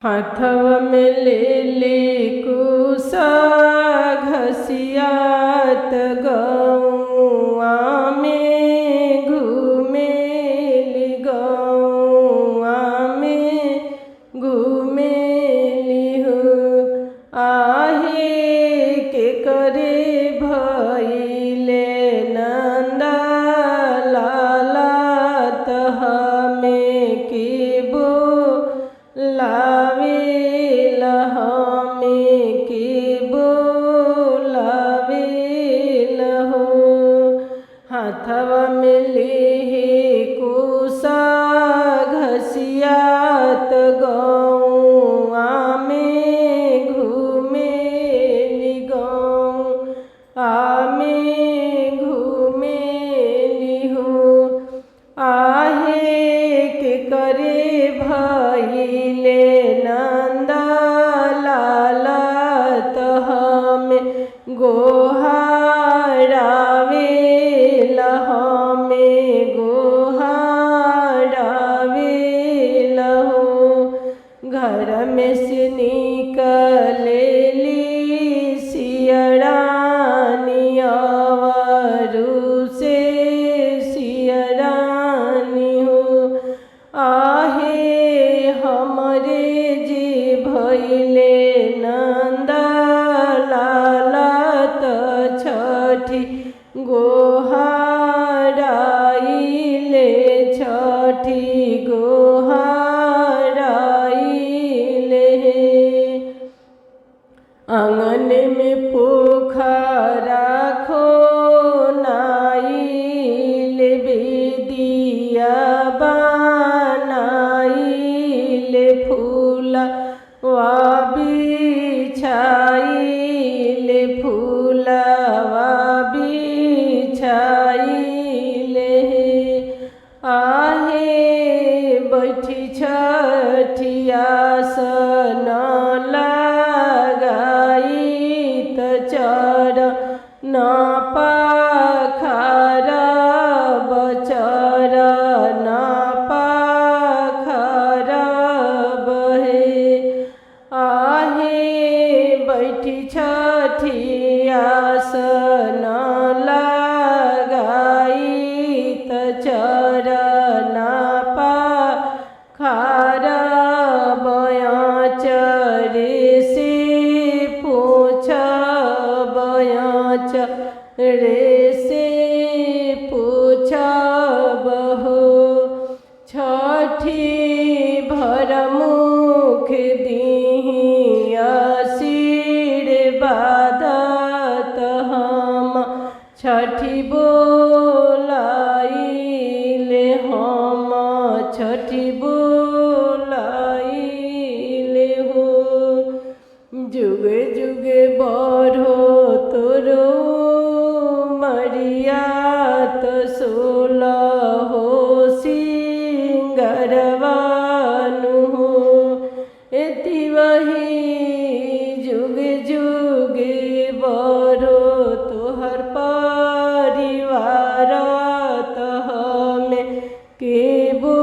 हाथवा में ले ले कुसा घसियात गौआ में घूमेली गौआ में घूमेली हो आहे के करे भइले नंदा लाला हमें के बो लावेला हमें के बोलावेला हो हाथवा में लेहे कुसा घसियात गौआ में घूमेली गौआ में घूमेली हो आहे के करे भइले नंदा लाला हमें गोहारावेला हमें गोहारावेला हो घर में से निकलेली सियरानी अवरु से सियरानी हो आहे हमरे जी भइले नंदा लाला छठी गोहाराइले छठी गोहाराइले आंगन में पोखरा खोनाइले बेदिया बनाइले फूला वा बिछाइले फूला वा बिछाइले आहे बैठी छठियासन लगाई त चरण पाखरब चरण पाखरब हे आहे बैठी छठियासन लगाई त चरण पाखरब आचरे से पूछब आचरे से पूछब हो छठी भर मुख दीही आशीर्वादत हम छठी बोलाइले हम छठी बोलाइले हो जुग जुग बढ़ो तोरो मरिया तो सोलह हो सिंगरवानु हो एति वही जुग जुग बढ़ो तोहर परिवार हमें के बो